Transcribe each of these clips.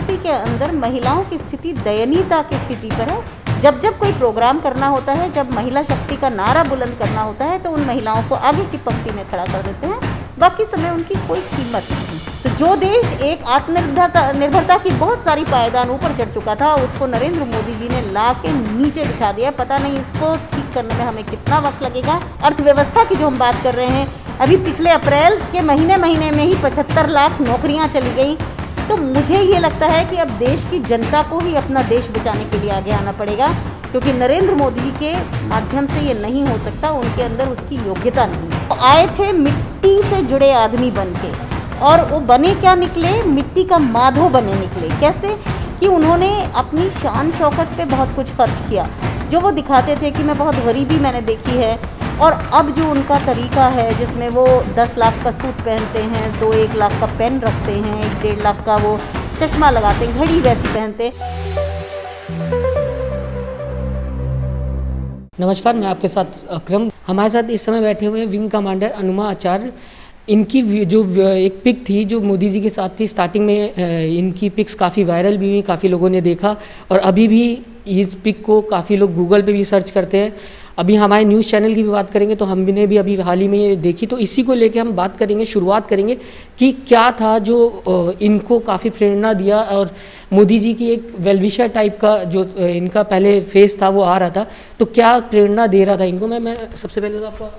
BJP के अंदर महिलाओं की स्थिति दयनीयता की स्थिति पर है। जब जब कोई प्रोग्राम करना होता है, जब महिला शक्ति का नारा बुलंद करना होता है, तो उन महिलाओं को आगे की पंक्ति में खड़ा कर देते हैं, बाकी समय उनकी कोई कीमत नहीं। तो जो देश एक आत्मनिर्भरता की बहुत सारी पायदान ऊपर चढ़ चुका था, उसको नरेंद्र मोदी जी ने ला के नीचे बिछा दिया। पता नहीं इसको ठीक करने में हमें कितना वक्त लगेगा। अर्थव्यवस्था की जो हम बात कर रहे हैं, अभी पिछले अप्रैल के महीने में ही 75 लाख नौकरियां चली गई। तो मुझे ये लगता है कि अब देश की जनता को ही अपना देश बचाने के लिए आगे आना पड़ेगा, क्योंकि नरेंद्र मोदी जी के माध्यम से ये नहीं हो सकता, उनके अंदर उसकी योग्यता नहीं है। तो आए थे मिट्टी से जुड़े आदमी बन के, और वो बने क्या निकले, मिट्टी का माधो बने निकले। कैसे कि उन्होंने अपनी शान शौकत पे बहुत कुछ खर्च किया। जो वो दिखाते थे कि मैं बहुत गरीबी मैंने देखी है, और अब जो उनका तरीका है जिसमें वो 10 लाख का सूट पहनते हैं, तो 1 लाख का पेन रखते हैं, 1.5 लाख का वो चश्मा लगाते हैं, घड़ी वैसी पहनते। नमस्कार, मैं आपके साथ अक्रम। हमारे साथ इस समय बैठे हुए हैं विंग कमांडर अनुमा आचार्य। इनकी जो एक पिक थी जो मोदी जी के साथ थी, स्टार्टिंग में इनकी पिक्स काफ़ी वायरल भी हुई, काफ़ी लोगों ने देखा, और अभी भी इस पिक को काफ़ी लोग गूगल पे भी सर्च करते हैं। अभी हमारे न्यूज़ चैनल की भी बात करेंगे तो हमने भी अभी हाल ही में ये देखी, तो इसी को लेके हम बात करेंगे, शुरुआत करेंगे कि क्या था जो इनको काफ़ी प्रेरणा दिया, और मोदी जी की एक वेलविशर टाइप का जो इनका पहले फेस था वो आ रहा था, तो क्या प्रेरणा दे रहा था इनको। मैं सबसे पहले तो आपका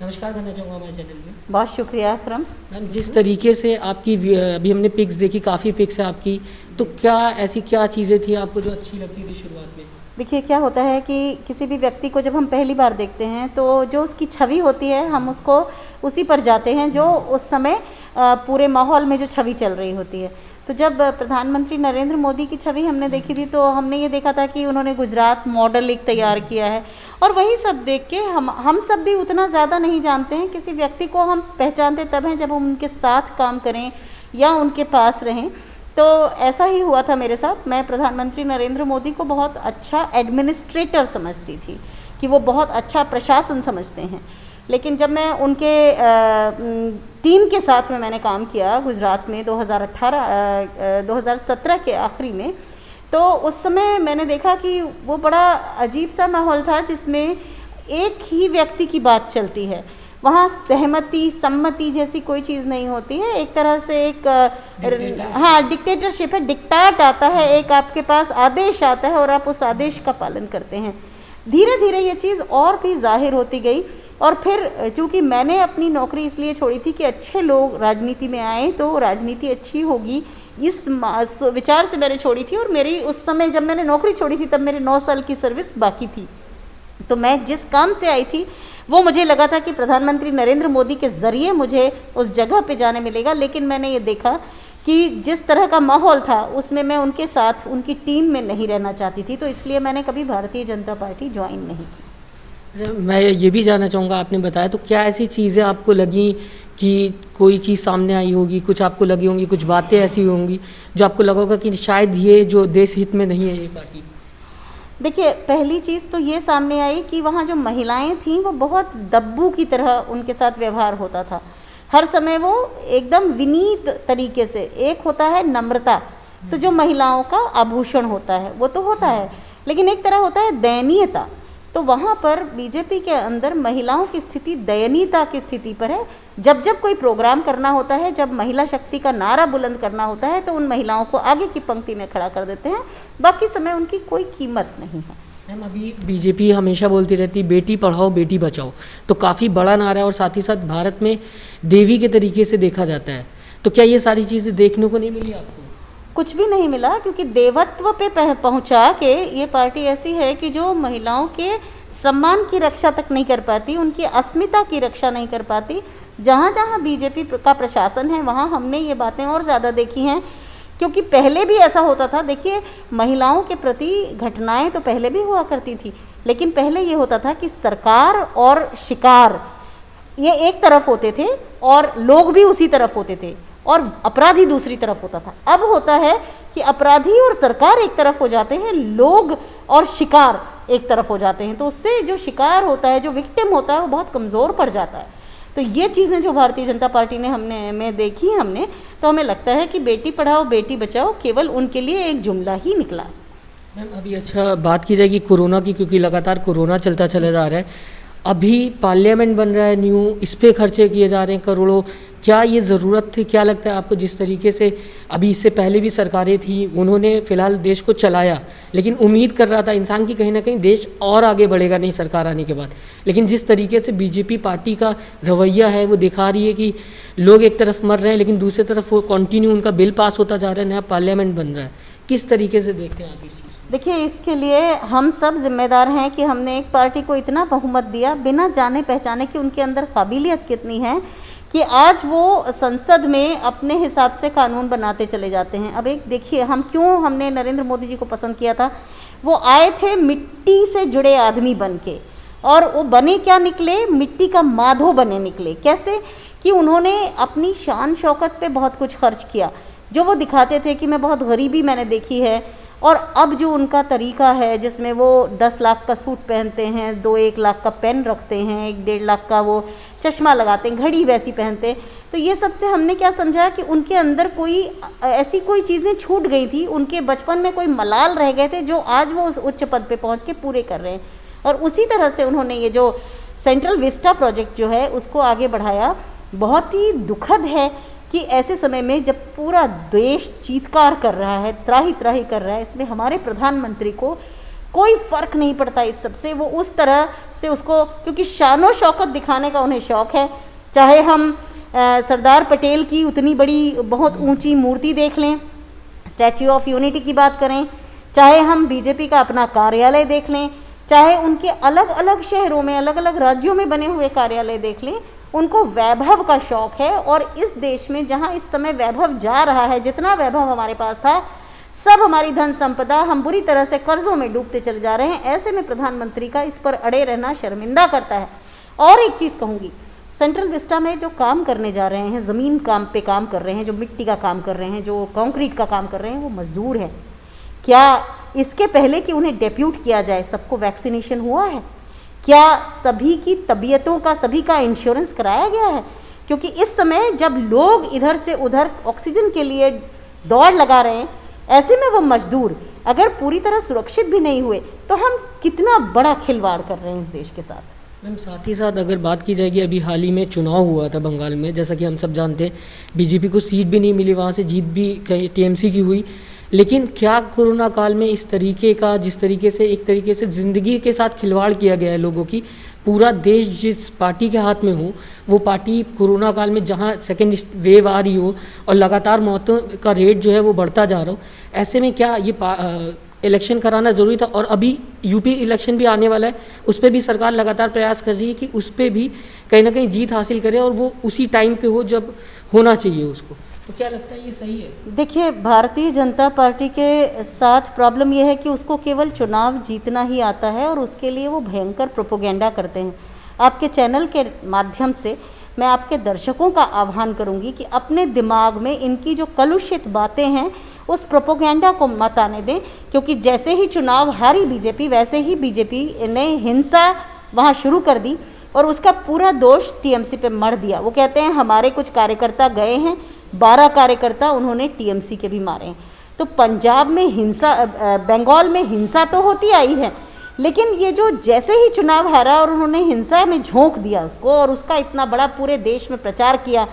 नमस्कार करना चाहूँगा हमारे चैनल में। बहुत शुक्रिया अकरम। मैम, जिस तरीके से आपकी अभी हमने पिक्स देखी, काफ़ी पिक्स है आपकी, तो क्या चीज़ें थी आपको जो अच्छी लगती थी शुरुआत में। देखिए, क्या होता है कि किसी भी व्यक्ति को जब हम पहली बार देखते हैं, तो जो उसकी छवि होती है हम उसको उसी पर जाते हैं जो उस समय पूरे माहौल में जो छवि चल रही होती है। तो जब प्रधानमंत्री नरेंद्र मोदी की छवि हमने देखी थी, तो हमने ये देखा था कि उन्होंने गुजरात मॉडल एक तैयार किया है, और वही सब देख के हम सब भी उतना ज़्यादा नहीं जानते हैं। किसी व्यक्ति को हम पहचानते तब हैं जब हम उनके साथ काम करें या उनके पास रहें। तो ऐसा ही हुआ था मेरे साथ। मैं प्रधानमंत्री नरेंद्र मोदी को बहुत अच्छा एडमिनिस्ट्रेटर समझती थी, कि वो बहुत अच्छा प्रशासन समझते हैं। लेकिन जब मैं उनके टीम के साथ में मैंने काम किया गुजरात में 2017 के आखिरी में, तो उस समय मैंने देखा कि वो बड़ा अजीब सा माहौल था, जिसमें एक ही व्यक्ति की बात चलती है। वहाँ सहमति सम्मति जैसी कोई चीज़ नहीं होती है। एक तरह से एक डिक्टेटरशिप है, डिक्टेट आता है, एक आपके पास आदेश आता है और आप उस आदेश का पालन करते हैं। धीरे धीरे ये चीज़ और भी जाहिर होती गई, और फिर चूँकि मैंने अपनी नौकरी इसलिए छोड़ी थी कि अच्छे लोग राजनीति में आए तो राजनीति अच्छी होगी, इस विचार से मैंने छोड़ी थी। और मेरी उस समय जब मैंने नौकरी छोड़ी थी तब मेरे 9 साल की सर्विस बाकी थी। तो मैं जिस काम से आई थी वो मुझे लगा था कि प्रधानमंत्री नरेंद्र मोदी के ज़रिए मुझे उस जगह पे जाने मिलेगा, लेकिन मैंने ये देखा कि जिस तरह का माहौल था उसमें मैं उनके साथ उनकी टीम में नहीं रहना चाहती थी, तो इसलिए मैंने कभी भारतीय जनता पार्टी ज्वाइन नहीं की। मैं ये भी जानना चाहूँगा, आपने बताया तो क्या ऐसी चीज़ें आपको लगी कि कोई चीज़ सामने आई होगी, कुछ आपको लगी होंगी, कुछ बातें ऐसी होंगी जो आपको लगा होगा कि शायद ये जो देश हित में नहीं है ये पार्टी। देखिए, पहली चीज़ तो ये सामने आई कि वहाँ जो महिलाएं थीं वो बहुत दब्बू की तरह उनके साथ व्यवहार होता था। हर समय वो एकदम विनीत तरीके से, एक होता है नम्रता, तो जो महिलाओं का आभूषण होता है वो तो होता है, लेकिन एक तरह होता है दयनीयता। तो वहाँ पर बीजेपी के अंदर महिलाओं की स्थिति दयनीयता की स्थिति पर है। जब जब कोई प्रोग्राम करना होता है, जब महिला शक्ति का नारा बुलंद करना होता है, तो उन महिलाओं को आगे की पंक्ति में खड़ा कर देते हैं, बाकी समय उनकी कोई कीमत नहीं है। मैम, अभी बीजेपी हमेशा बोलती रहती बेटी पढ़ाओ बेटी बचाओ, तो काफ़ी बड़ा नारा है, और साथ ही साथ भारत में देवी के तरीके से देखा जाता है, तो क्या ये सारी चीज़ें देखने को नहीं मिली आपको। कुछ भी नहीं मिला, क्योंकि देवत्व पे पहुंचा के ये पार्टी ऐसी है कि जो महिलाओं के सम्मान की रक्षा तक नहीं कर पाती, उनकी अस्मिता की रक्षा नहीं कर पाती। जहाँ जहाँ बीजेपी का प्रशासन है वहाँ हमने ये बातें और ज़्यादा देखी हैं, क्योंकि पहले भी ऐसा होता था। देखिए, महिलाओं के प्रति घटनाएं तो पहले भी हुआ करती थी, लेकिन पहले ये होता था कि सरकार और शिकार ये एक तरफ होते थे और लोग भी उसी तरफ होते थे, और अपराधी दूसरी तरफ होता था। अब होता है कि अपराधी और सरकार एक तरफ हो जाते हैं, लोग और शिकार एक तरफ हो जाते हैं। तो उससे जो शिकार होता है, जो विक्टिम होता है, वो बहुत कमज़ोर पड़ जाता है। तो ये चीज़ें जो भारतीय जनता पार्टी ने में देखी हमने, तो हमें लगता है कि बेटी पढ़ाओ बेटी बचाओ केवल उनके लिए एक जुमला ही निकला। मैम अभी अच्छा बात की जाएगी कोरोना की, क्योंकि लगातार कोरोना चलता चला जा रहा है। अभी पार्लियामेंट बन रहा है न्यू, इस पे खर्चे किए जा रहे हैं करोड़ों। क्या ये ज़रूरत थी? क्या लगता है आपको, जिस तरीके से अभी इससे पहले भी सरकारें थी उन्होंने फ़िलहाल देश को चलाया, लेकिन उम्मीद कर रहा था इंसान की कहीं ना कहीं देश और आगे बढ़ेगा नहीं सरकार आने के बाद, लेकिन जिस तरीके से बीजेपी पार्टी का रवैया है वो दिखा रही है कि लोग एक तरफ मर रहे हैं लेकिन दूसरी तरफ वो कंटिन्यू उनका बिल पास होता जा रहा है, नया पार्लियामेंट बन रहा है। किस तरीके से देखते हैं आप इस चीज़? देखिए, इसके लिए हम सब जिम्मेदार हैं कि हमने एक पार्टी को इतना बहुमत दिया बिना जाने पहचाने कि उनके अंदर काबिलियत कितनी है कि आज वो संसद में अपने हिसाब से कानून बनाते चले जाते हैं। अब एक देखिए, हम क्यों हमने नरेंद्र मोदी जी को पसंद किया था, वो आए थे मिट्टी से जुड़े आदमी बन के, और वो बने क्या निकले, मिट्टी का माधो बने निकले। कैसे कि उन्होंने अपनी शान शौकत पे बहुत कुछ खर्च किया, जो वो दिखाते थे कि मैं बहुत गरीबी मैंने देखी है। और अब जो उनका तरीका है जिसमें वो 10 लाख का सूट पहनते हैं, 2-1 लाख का पेन रखते हैं, 1-1.5 लाख का वो चश्मा लगाते हैं, घड़ी वैसी पहनते हैं, तो ये सबसे हमने क्या समझा कि उनके अंदर कोई ऐसी कोई चीज़ें छूट गई थी, उनके बचपन में कोई मलाल रह गए थे जो आज वो उस उच्च पद पे पहुंच के पूरे कर रहे हैं। और उसी तरह से उन्होंने ये जो सेंट्रल विस्टा प्रोजेक्ट जो है उसको आगे बढ़ाया। बहुत ही दुखद है कि ऐसे समय में जब पूरा देश चीत्कार कर रहा है, त्राही त्राही कर रहा है, इसमें हमारे प्रधानमंत्री को कोई फ़र्क नहीं पड़ता इस सबसे। वो उस तरह से उसको, क्योंकि शानो शौकत दिखाने का उन्हें शौक़ है, चाहे हम सरदार पटेल की उतनी बड़ी बहुत ऊंची मूर्ति देख लें, स्टैच्यू ऑफ यूनिटी की बात करें, चाहे हम बीजेपी का अपना कार्यालय देख लें, चाहे उनके अलग अलग शहरों में अलग अलग राज्यों में बने हुए कार्यालय देख लें, उनको वैभव का शौक़ है। और इस देश में जहाँ इस समय वैभव जा रहा है, जितना वैभव हमारे पास था, सब हमारी धन संपदा, हम बुरी तरह से कर्जों में डूबते चले जा रहे हैं। ऐसे में प्रधानमंत्री का इस पर अड़े रहना शर्मिंदा करता है। और एक चीज़ कहूँगी, सेंट्रल विस्टा में जो काम करने जा रहे हैं, ज़मीन काम पे काम कर रहे हैं, जो मिट्टी का काम कर रहे हैं, जो कंक्रीट का काम कर रहे हैं, वो मजदूर है। क्या इसके पहले कि उन्हें डेप्यूट किया जाए सबको वैक्सीनेशन हुआ है? क्या सभी की तबीयतों का, सभी का इंश्योरेंस कराया गया है? क्योंकि इस समय जब लोग इधर से उधर ऑक्सीजन के लिए दौड़ लगा रहे हैं, ऐसे में वो मजदूर अगर पूरी तरह सुरक्षित भी नहीं हुए तो हम कितना बड़ा खिलवाड़ कर रहे हैं इस देश के साथ। मैम साथ ही साथ अगर बात की जाएगी, अभी हाल ही में चुनाव हुआ था बंगाल में, जैसा कि हम सब जानते हैं बीजेपी को सीट भी नहीं मिली, वहाँ से जीत भी कहीं टीएमसी की हुई। लेकिन क्या कोरोना काल में इस तरीके का, जिस तरीके से एक तरीके से ज़िंदगी के साथ खिलवाड़ किया गया है लोगों की, पूरा देश जिस पार्टी के हाथ में हो, वो पार्टी कोरोना काल में जहाँ सेकेंड वेव आ रही हो और लगातार मौतों का रेट जो है वो बढ़ता जा रहा हो, ऐसे में क्या ये इलेक्शन कराना ज़रूरी था? और अभी यूपी इलेक्शन भी आने वाला है, उस पर भी सरकार लगातार प्रयास कर रही है कि उस पर भी कहीं ना कहीं जीत हासिल करे और वो उसी टाइम पे हो जब होना चाहिए उसको। तो क्या लगता है ये सही है? देखिए, भारतीय जनता पार्टी के साथ प्रॉब्लम यह है कि उसको केवल चुनाव जीतना ही आता है और उसके लिए वो भयंकर प्रोपोगेंडा करते हैं। आपके चैनल के माध्यम से मैं आपके दर्शकों का आह्वान करूंगी कि अपने दिमाग में इनकी जो कलुषित बातें हैं उस प्रोपोगेंडा को मत आने दें, क्योंकि जैसे ही चुनाव हारी बीजेपी, वैसे ही बीजेपी ने हिंसा वहाँ शुरू कर दी और उसका पूरा दोष टीएमसी पे मढ़ दिया। वो कहते हैं हमारे कुछ कार्यकर्ता गए हैं, 12 कार्यकर्ता उन्होंने टीएमसी के भी मारे हैं। तो पंजाब में हिंसा, बंगाल में हिंसा तो होती आई है, लेकिन ये जो जैसे ही चुनाव हारा और उन्होंने हिंसा में झोंक दिया उसको और उसका इतना बड़ा पूरे देश में प्रचार किया,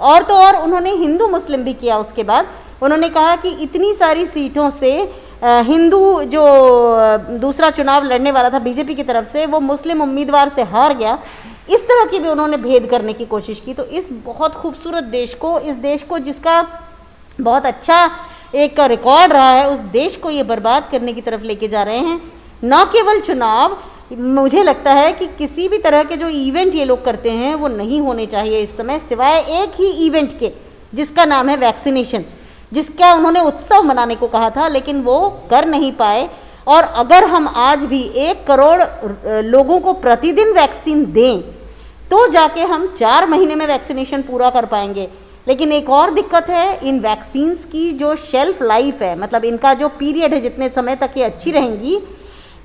और तो और उन्होंने हिंदू मुस्लिम भी किया। उसके बाद उन्होंने कहा कि इतनी सारी सीटों से हिंदू जो दूसरा चुनाव लड़ने वाला था बीजेपी की तरफ से, वो मुस्लिम उम्मीदवार से हार गया। इस तरह की भी उन्होंने भेद करने की कोशिश की। तो इस बहुत खूबसूरत देश को, इस देश को जिसका बहुत अच्छा एक रिकॉर्ड रहा है, उस देश को ये बर्बाद करने की तरफ लेके जा रहे हैं। न केवल चुनाव, मुझे लगता है कि किसी भी तरह के जो इवेंट ये लोग करते हैं वो नहीं होने चाहिए इस समय, सिवाय एक ही इवेंट के जिसका नाम है वैक्सीनेशन, जिसका उन्होंने उत्सव मनाने को कहा था लेकिन वो कर नहीं पाए। और अगर हम आज भी 1 करोड़ लोगों को प्रतिदिन वैक्सीन दें तो जाके हम 4 महीने में वैक्सीनेशन पूरा कर पाएंगे। लेकिन एक और दिक्कत है, इन वैक्सीन्स की जो शेल्फ लाइफ है, मतलब इनका जो पीरियड है, जितने समय तक ये अच्छी रहेंगी,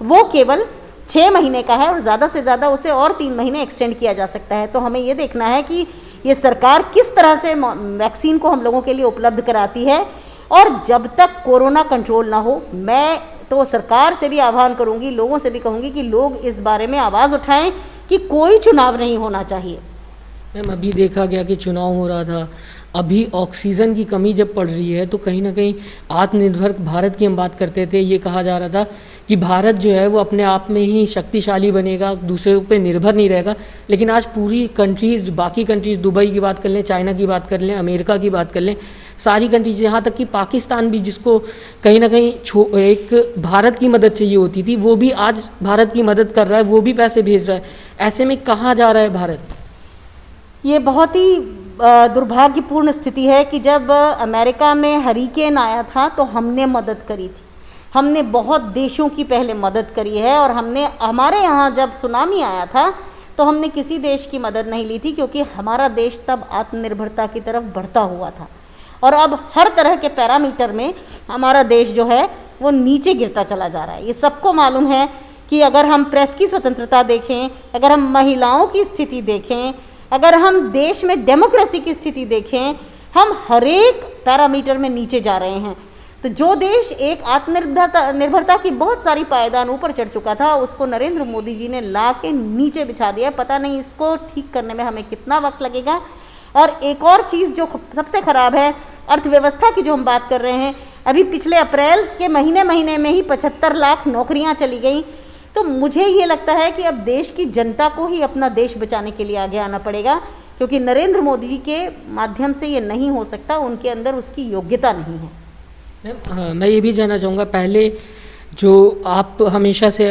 वो केवल 6 महीने का है और ज़्यादा से ज़्यादा उसे और 3 महीने एक्सटेंड किया जा सकता है। तो हमें ये देखना है कि ये सरकार किस तरह से वैक्सीन को हम लोगों के लिए उपलब्ध कराती है। और जब तक कोरोना कंट्रोल ना हो, मैं तो सरकार से भी आह्वान करूंगी, लोगों से भी कहूंगी कि लोग इस बारे में आवाज़ उठाएं कि कोई चुनाव नहीं होना चाहिए। मैम अभी देखा गया कि चुनाव हो रहा था, अभी ऑक्सीजन की कमी जब पड़ रही है तो कहीं ना कहीं आत्मनिर्भर भारत की हम बात करते थे, ये कहा जा रहा था कि भारत जो है वो अपने आप में ही शक्तिशाली बनेगा, दूसरों पे निर्भर नहीं रहेगा। लेकिन आज पूरी कंट्रीज़, बाकी कंट्रीज़, दुबई की बात कर लें, चाइना की बात कर लें, अमेरिका की बात कर लें, सारी कंट्रीज, यहाँ तक कि पाकिस्तान भी, जिसको कहीं ना कहीं एक भारत की मदद चाहिए होती थी, वो भी आज भारत की मदद कर रहा है, वो भी पैसे भेज रहा है। ऐसे में कहाँ जा रहा है भारत? ये बहुत ही दुर्भाग्यपूर्ण स्थिति है कि जब अमेरिका में हरिकेन आया था तो हमने मदद करी थी, हमने बहुत देशों की पहले मदद करी है। और हमने, हमारे यहाँ जब सुनामी आया था तो हमने किसी देश की मदद नहीं ली थी, क्योंकि हमारा देश तब आत्मनिर्भरता की तरफ बढ़ता हुआ था। और अब हर तरह के पैरामीटर में हमारा देश जो है वो नीचे गिरता चला जा रहा है। ये सबको मालूम है कि अगर हम प्रेस की स्वतंत्रता देखें, अगर हम महिलाओं की स्थिति देखें, अगर हम देश में डेमोक्रेसी की स्थिति देखें, हम हर एक पैरामीटर में नीचे जा रहे हैं। तो जो देश एक आत्मनिर्भरता की बहुत सारी पायदान ऊपर चढ़ चुका था, उसको नरेंद्र मोदी जी ने ला के नीचे बिछा दिया। पता नहीं इसको ठीक करने में हमें कितना वक्त लगेगा। और एक और चीज़ जो सबसे ख़राब है, अर्थव्यवस्था की जो हम बात कर रहे हैं, अभी पिछले अप्रैल के महीने में ही 75 लाख नौकरियां चली गई। तो मुझे ये लगता है कि अब देश की जनता को ही अपना देश बचाने के लिए आगे आना पड़ेगा, क्योंकि नरेंद्र मोदी जी के माध्यम से ये नहीं हो सकता, उनके अंदर उसकी योग्यता नहीं है। मैम मैं ये भी जानना चाहूँगा, पहले जो आप हमेशा से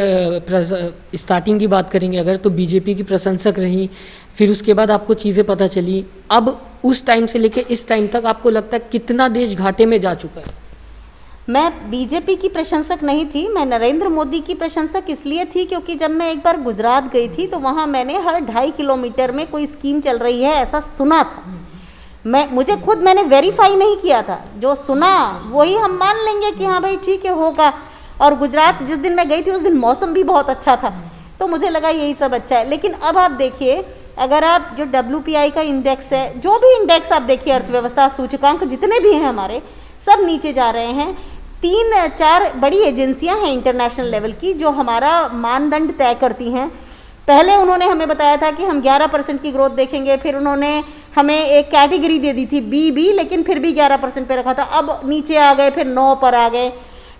स्टार्टिंग की बात करेंगे अगर, तो बीजेपी की प्रशंसक रही, फिर उसके बाद आपको चीज़ें पता चली, अब उस टाइम से लेके इस टाइम तक आपको लगता है कितना देश घाटे में जा चुका है? मैं बीजेपी की प्रशंसक नहीं थी, मैं नरेंद्र मोदी की प्रशंसक इसलिए थी क्योंकि जब मैं एक बार गुजरात गई थी तो वहाँ मैंने हर 2.5 किलोमीटर में कोई स्कीम चल रही है ऐसा सुना था। मैंने वेरीफाई नहीं किया था, जो सुना वही हम मान लेंगे कि हाँ भाई ठीक है होगा। और गुजरात जिस दिन मैं गई थी उस दिन मौसम भी बहुत अच्छा था, तो मुझे लगा यही सब अच्छा है। लेकिन अब आप देखिए, अगर आप जो WPI का इंडेक्स है, जो भी इंडेक्स आप देखिए, अर्थव्यवस्था सूचकांक जितने भी हैं हमारे, सब नीचे जा रहे हैं। 3-4 बड़ी एजेंसियां हैं इंटरनेशनल लेवल की जो हमारा मानदंड तय करती हैं। पहले उन्होंने हमें बताया था कि हम 11% की ग्रोथ देखेंगे, फिर उन्होंने हमें एक कैटेगरी दे दी थी BB, लेकिन फिर भी 11% पे रखा था। अब नीचे आ गए, फिर 9 पर आ गए।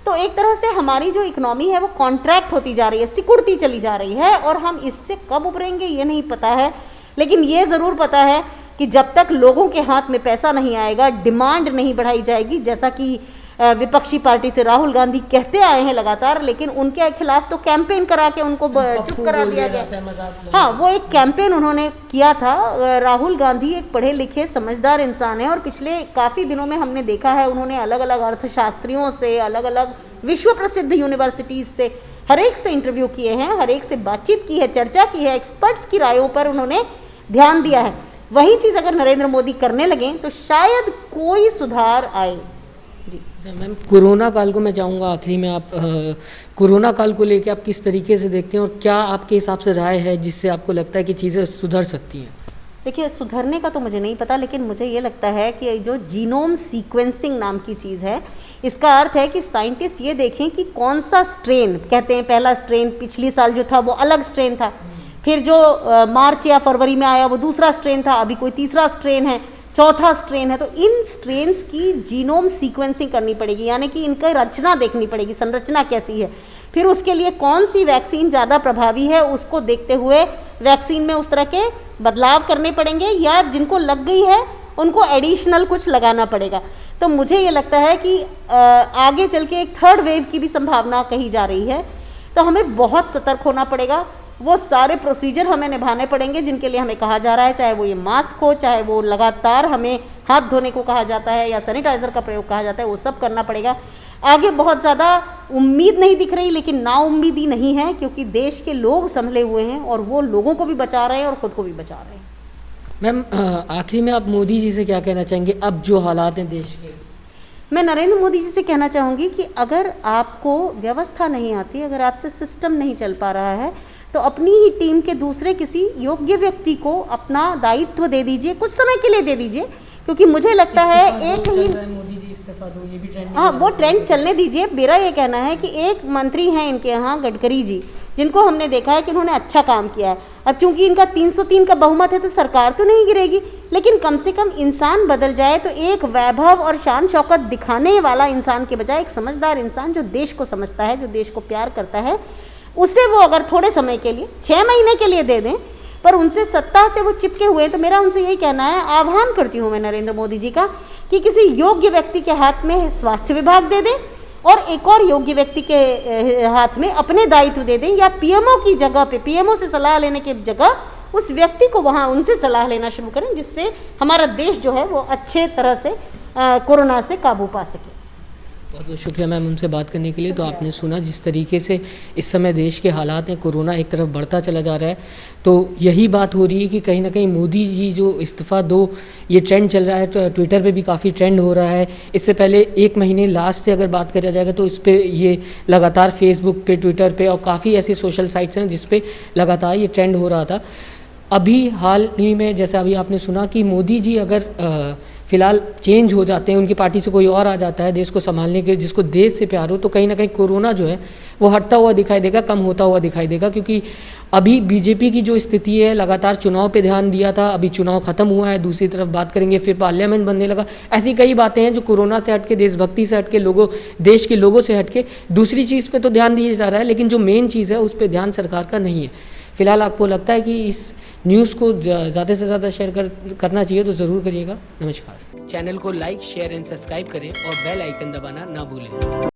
तो एक तरह से हमारी जो इकोनॉमी है वो कॉन्ट्रैक्ट होती जा रही है, सिकुड़ती चली जा रही है, और हम इससे कब उभरेंगे ये नहीं पता है। लेकिन ये ज़रूर पता है कि जब तक लोगों के हाथ में पैसा नहीं आएगा, डिमांड नहीं बढ़ाई जाएगी, जैसा कि विपक्षी पार्टी से राहुल गांधी कहते आए हैं लगातार, लेकिन उनके खिलाफ तो कैंपेन करा के उनको चुप करा दिया गया। हाँ, वो एक कैंपेन उन्होंने किया था। राहुल गांधी एक पढ़े लिखे समझदार इंसान है, और पिछले काफ़ी दिनों में हमने देखा है उन्होंने अलग अलग अर्थशास्त्रियों से, अलग अलग विश्व प्रसिद्ध यूनिवर्सिटीज़ से, हर एक से इंटरव्यू किए हैं, हर एक से बातचीत की है, चर्चा की है, एक्सपर्ट्स की रायों पर उन्होंने ध्यान दिया है। वही चीज़ अगर नरेंद्र मोदी करने लगें तो शायद कोई सुधार आए। जी मैम, कोरोना काल को मैं चाहूँगा आखिरी में, आप कोरोना काल को लेकर आप किस तरीके से देखते हैं, और क्या आपके हिसाब से राय है जिससे आपको लगता है कि चीज़ें सुधर सकती हैं? देखिए, सुधरने का तो मुझे नहीं पता, लेकिन मुझे ये लगता है कि जो जीनोम सीक्वेंसिंग नाम की चीज़ है, इसका अर्थ है कि साइंटिस्ट ये देखें कि कौन सा स्ट्रेन, कहते हैं पहला स्ट्रेन पिछले साल जो था वो अलग स्ट्रेन था, फिर जो मार्च या फरवरी में आया वो दूसरा स्ट्रेन था, अभी कोई तीसरा स्ट्रेन है, चौथा स्ट्रेन है। तो इन स्ट्रेन्स की जीनोम सीक्वेंसिंग करनी पड़ेगी, यानी कि इनकी रचना देखनी पड़ेगी, संरचना कैसी है, फिर उसके लिए कौन सी वैक्सीन ज़्यादा प्रभावी है, उसको देखते हुए वैक्सीन में उस तरह के बदलाव करने पड़ेंगे, या जिनको लग गई है उनको एडिशनल कुछ लगाना पड़ेगा। तो मुझे ये लगता है कि आगे चल के एक थर्ड वेव की भी संभावना कही जा रही है, तो हमें बहुत सतर्क होना पड़ेगा। वो सारे प्रोसीजर हमें निभाने पड़ेंगे जिनके लिए हमें कहा जा रहा है, चाहे वो ये मास्क हो, चाहे वो लगातार हमें हाथ धोने को कहा जाता है या सैनिटाइज़र का प्रयोग कहा जाता है, वो सब करना पड़ेगा। आगे बहुत ज़्यादा उम्मीद नहीं दिख रही, लेकिन नाउम्मीदी नहीं है, क्योंकि देश के लोग संभले हुए हैं और वो लोगों को भी बचा रहे हैं और ख़ुद को भी बचा रहे हैं। मैम, आखिरी में आप मोदी जी से क्या कहना चाहेंगे अब जो हालात हैं देश के? मैं नरेंद्र मोदी जी से कहना चाहूँगी कि अगर आपको व्यवस्था नहीं आती, अगर आपसे सिस्टम नहीं चल पा रहा है, तो अपनी ही टीम के दूसरे किसी योग्य व्यक्ति को अपना दायित्व दे दीजिए, कुछ समय के लिए दे दीजिए, क्योंकि मुझे लगता है एक ही मोदी जी इस्तीफा दो, ये भी ट्रेंड, हाँ वो ट्रेंड चलने दीजिए। मेरा ये कहना है कि एक मंत्री हैं इनके यहाँ गडकरी जी, जिनको हमने देखा है कि उन्होंने अच्छा काम किया है। अब चूंकि इनका 303 का बहुमत है तो सरकार तो नहीं गिरेगी, लेकिन कम से कम इंसान बदल जाए तो एक वैभव और शान शौकत दिखाने वाला इंसान के बजाय एक समझदार इंसान जो देश को समझता है, जो देश को प्यार करता है, उसे वो अगर थोड़े समय के लिए 6 महीने के लिए दे दें, पर उनसे सत्ता से वो चिपके हुए, तो मेरा उनसे यही कहना है, आह्वान करती हूँ मैं नरेंद्र मोदी जी का कि किसी योग्य व्यक्ति के हाथ में स्वास्थ्य विभाग दे दें और एक और योग्य व्यक्ति के हाथ में अपने दायित्व दे दें, या पीएमओ की जगह पे, पीएमओ से सलाह लेने की जगह उस व्यक्ति को वहाँ उनसे सलाह लेना शुरू करें, जिससे हमारा देश जो है वो अच्छे तरह से कोरोना से काबू पा सके। बहुत बहुत शुक्रिया मैम हमसे बात करने के लिए। तो आपने सुना जिस तरीके से इस समय देश के हालात हैं, कोरोना एक तरफ बढ़ता चला जा रहा है, तो यही बात हो रही है कि कहीं ना कहीं मोदी जी जो इस्तीफ़ा दो, ये ट्रेंड चल रहा है, तो ट्विटर पे भी काफ़ी ट्रेंड हो रहा है। इससे पहले 1 महीने लास्ट से अगर बात करा जाएगा तो इस पर ये लगातार फेसबुक पे, ट्विटर पे और काफ़ी ऐसी सोशल साइट्स हैं जिस पे लगातार ये ट्रेंड हो रहा था। अभी हाल ही में जैसे अभी आपने सुना कि मोदी जी अगर फिलहाल चेंज हो जाते हैं, उनकी पार्टी से कोई और आ जाता है देश को संभालने के, जिसको देश से प्यार हो, तो कहीं ना कहीं कोरोना जो है वो हटता हुआ दिखाई देगा, कम होता हुआ दिखाई देगा। क्योंकि अभी बीजेपी की जो स्थिति है, लगातार चुनाव पे ध्यान दिया था, अभी चुनाव खत्म हुआ है, दूसरी तरफ बात करेंगे फिर पार्लियामेंट बनने लगा। ऐसी कई बातें हैं जो कोरोना से हट के, देशभक्ति से हट के, लोगों, देश के लोगों से हट के दूसरी चीज़ पे तो ध्यान दिया जा रहा है, लेकिन जो मेन चीज़ है उस पर ध्यान सरकार का नहीं है। फिलहाल आपको लगता है कि इस न्यूज़ को ज़्यादा से ज़्यादा शेयर करना चाहिए तो ज़रूर करिएगा। नमस्कार। चैनल को लाइक, शेयर एंड सब्सक्राइब करें और बेल आइकन दबाना ना भूलें।